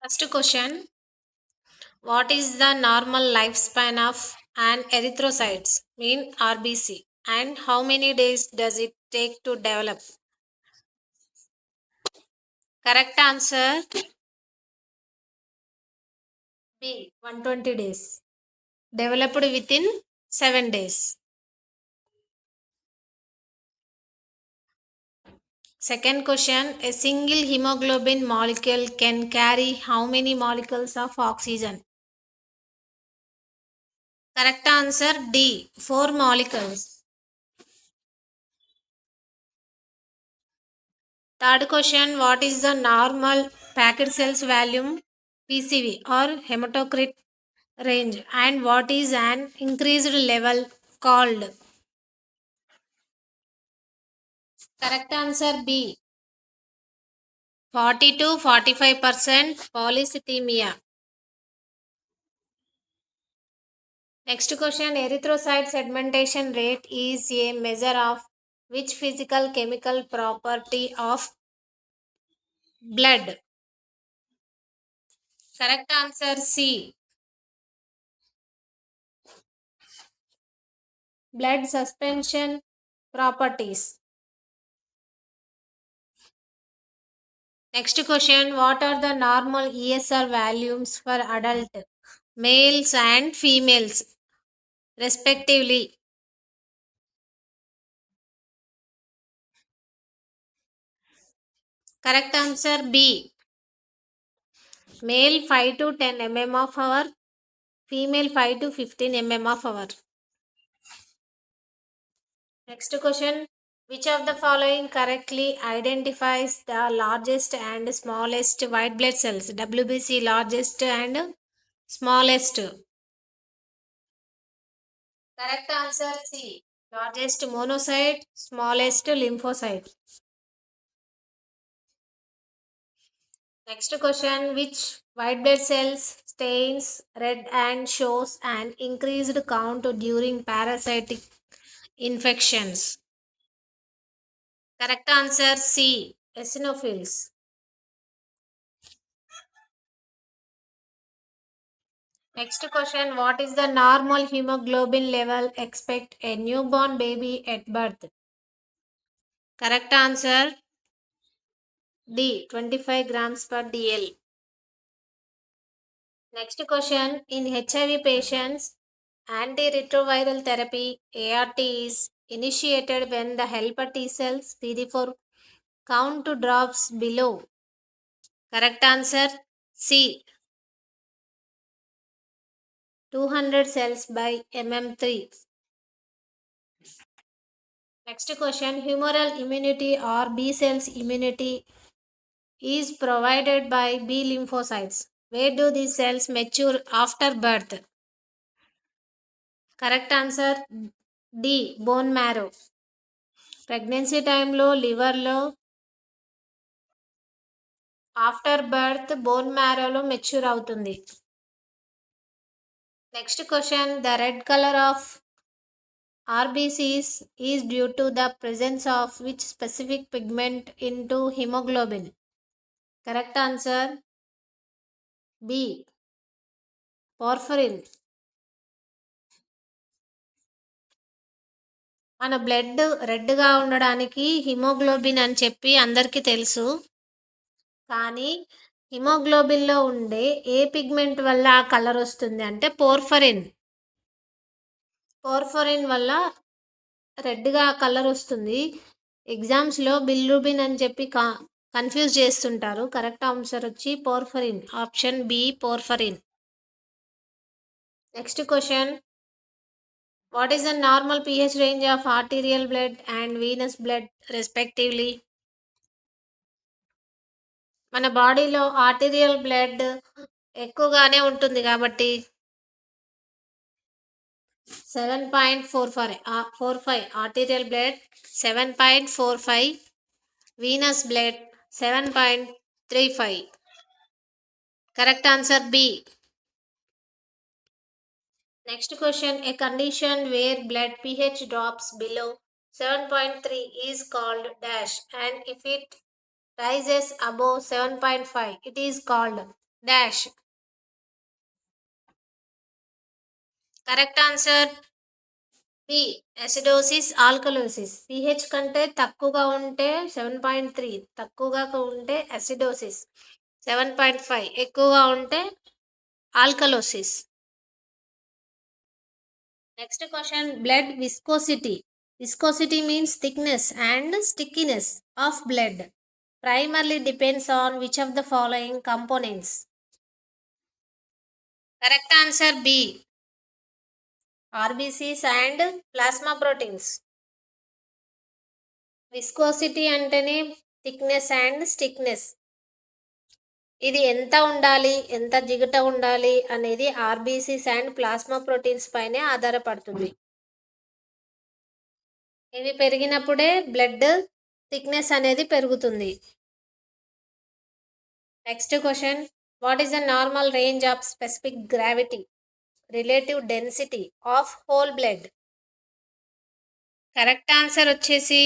First question. What is the normal lifespan of an erythrocytes, mean RBC, and how many days does it take to develop? Correct answer B. 120 days. Developed within 7 days. Second question. A single hemoglobin molecule can carry how many molecules of oxygen? Correct answer D. 4 molecules. Third question. What is the normal packed cells volume PCV or hematocrit range, and what is an increased level called? Correct answer B. 40 to 45% polycythemia. Next question. Erythrocyte segmentation rate is a measure of which physical chemical property of blood? Correct answer C. Blood suspension properties. Next question. What are the normal ESR values for adult males and females respectively? Correct answer B. Male 5 to 10 mm of hour, female 5 to 15 mm of hour. Next question. Which of the following correctly identifies the largest and smallest white blood cells? WBC largest and smallest. Correct answer C. Largest monocyte, smallest lymphocyte. Next question. Which white blood cells stains red and shows an increased count during parasitic infections? Correct answer C. Eosinophils. Next question. What is the normal hemoglobin level expect a newborn baby at birth? Correct answer D. 25 grams per dl. Next question. In HIV patients, antiretroviral therapy ART is initiated when the helper T cells CD4 count drops below. Correct answer C. 200 cells by mm3. Next question. Humoral immunity or B cells immunity is provided by B lymphocytes. Where do these cells mature after birth? Correct answer D. Bone marrow. Pregnancy టైంలో లివర్లో after birth bone మ్యారోలో mature అవుతుంది. Next question. The red colour of RBCs is due to the presence of which specific pigment into hemoglobin? Correct answer B. Porphyrin. మన blood రెడ్గా ఉండడానికి haemoglobin అని చెప్పి అందరికీ తెలుసు. కానీ హిమోగ్లోబిన్లో ఉండే ఏ పిగ్మెంట్ వల్ల ఆ కలర్ వస్తుంది అంటే పోర్ఫరిన్. పోర్ఫరిన్ వల్ల రెడ్గా కలర్ వస్తుంది. ఎగ్జామ్స్లో బిల్రూబిన్ అని చెప్పి కన్ఫ్యూజ్ చేస్తుంటారు. కరెక్ట్ ఆన్సర్ వచ్చి porphyrin. Option B porphyrin. Next question. What is the normal pH range of arterial blood and venous blood respectively? మన బాడీలో ఆర్టీరియల్ బ్లడ్ ఎక్కువగానే ఉంటుంది కాబట్టి 7.45 arterial blood 7.45, venous blood 7.35. Correct answer B. Next question. A condition where blood pH drops below 7.3 is called dash, and if it rises above 7.5 it is called? Dash. Correct answer B. Acidosis alkalosis. pH కంటే తక్కువగా ఉంటే 7.3, తక్కువగా ఉంటే acidosis 7.5, ఎక్కువగా ఉంటే alkalosis. Next question, blood viscosity. Viscosity means thickness and stickiness of blood. Primarily depends on which of the following components? Correct answer B. RBCs and plasma proteins. Viscosity అంటేనే thickness and stickiness. ఇది ఎంత ఉండాలి, ఎంత జిగట ఉండాలి అనేది RBCs and plasma proteins పైనే ఆధారపడుతుంది. ఇవి పెరిగినప్పుడే బ్లడ్ థిక్నెస్ అనేది పెరుగుతుంది. Next question, what is the normal range of specific gravity, relative density of whole blood? Correct answer వచ్చేసి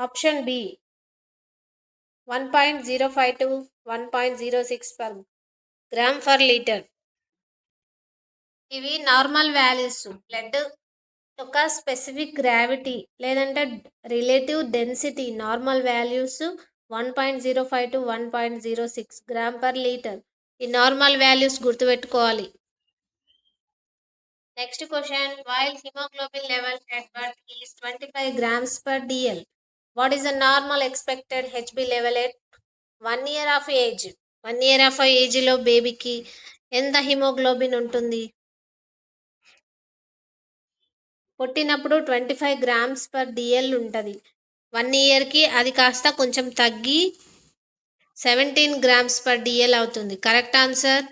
option B, 1.05 to 1.06 per gram for litre. ఇవి నార్మల్ వాల్యూస్. బ్లడ్ యొక్క specific gravity లేదంటే relative density normal values 1.05 to 1.06 gram per litre. ఈ normal values గుర్తుపెట్టుకోవాలి. Next question, while haemoglobin level at birth is 25 grams per dl, what is the normal expected hb level at 1 year of age? 1 year of age లో బేబీకి ఎంత haemoglobin ఉంటుంది? పుట్టినప్పుడు 25 grams per DL ఉంటుంది. 1 ఇయర్కి అది కాస్త కొంచెం తగ్గి 17 గ్రామ్స్ పర్ డిఎల్ అవుతుంది. Correct answer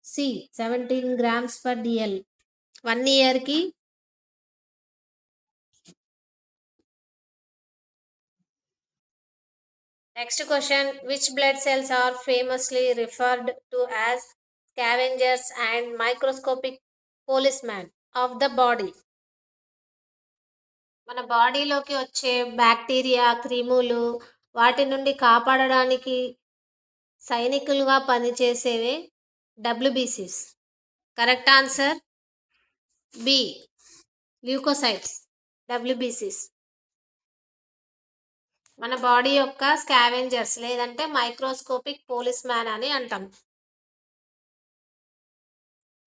C, 17 grams per DL 1 ఇయర్కి. Next question, which blood cells are famously referred to as scavengers and microscopic పోలీస్మ్యాన్ of the body? మన బాడీలోకి వచ్చే బ్యాక్టీరియా, క్రిములు వాటి నుండి కాపాడడానికి సైనికులుగా పనిచేసేవే డబ్ల్యూబీసీస్. Correct answer B, leukocytes. డబ్ల్యూబీసీస్ మన బాడీ యొక్క స్కావెంజర్స్ లేదంటే మైక్రోస్కోపిక్ పోలీస్ మ్యాన్ అని అంటాం.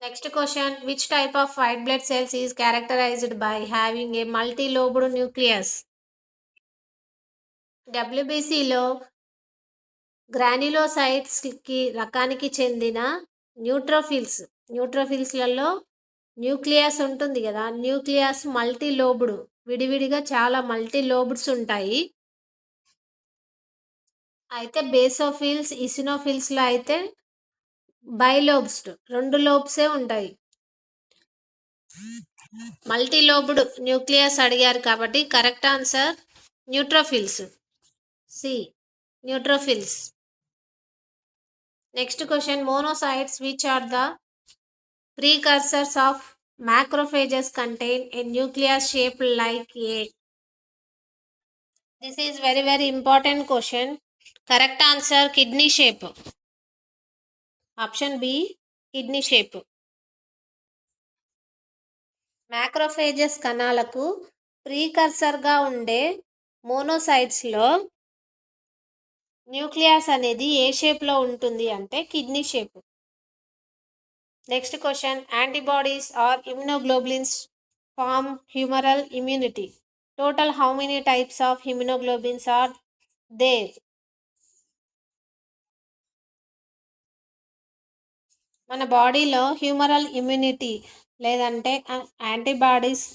Next question, which type of white blood cells is characterized by having a multilobed nucleus? డబ్ల్యూబీసీలో గ్రాన్యులోసైట్స్కి రకానికి చెందిన న్యూట్రోఫిల్స్. న్యూట్రోఫిల్స్లలో న్యూక్లియస్ ఉంటుంది కదా, న్యూక్లియస్ మల్టీలోబ్డ్, విడివిడిగా చాలా మల్టీలోబ్డ్స్ ఉంటాయి. అయితే బేసోఫిల్స్, ఇసినోఫిల్స్లో అయితే బైలోబ్స్, 2 లోబ్సే ఉంటాయి. మల్టీలోబ్డ్ న్యూక్లియస్ అడిగారు కాబట్టి correct answer neutrophils, C, neutrophils. Next question, monocytes which are the precursors of macrophages contain a nucleus shaped like a? This is very important question. Correct answer kidney shape. Option B, kidney shape. Macrophages కణాలకు ప్రీకర్సర్గా ఉండే మోనోసైట్స్లో nucleus అనేది ఏ షేప్లో ఉంటుంది అంటే kidney shape. Next question, antibodies or immunoglobulins form humoral immunity. Total how many types of immunoglobulins are there? మన బాడీలో humoral immunity లేదంటే antibodies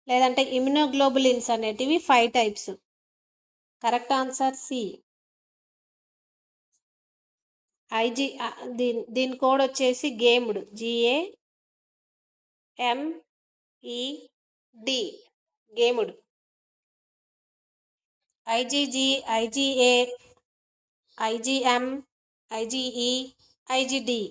లేదంటే ఇమ్యునోగ్లోబులిన్స్ అనేటివి 5 types. Correct answer C, I G. దీని కోడ్ వచ్చేసి gamed, GAMED, gamed. I G G, I G A, I G M, I G E, ఐజీడి.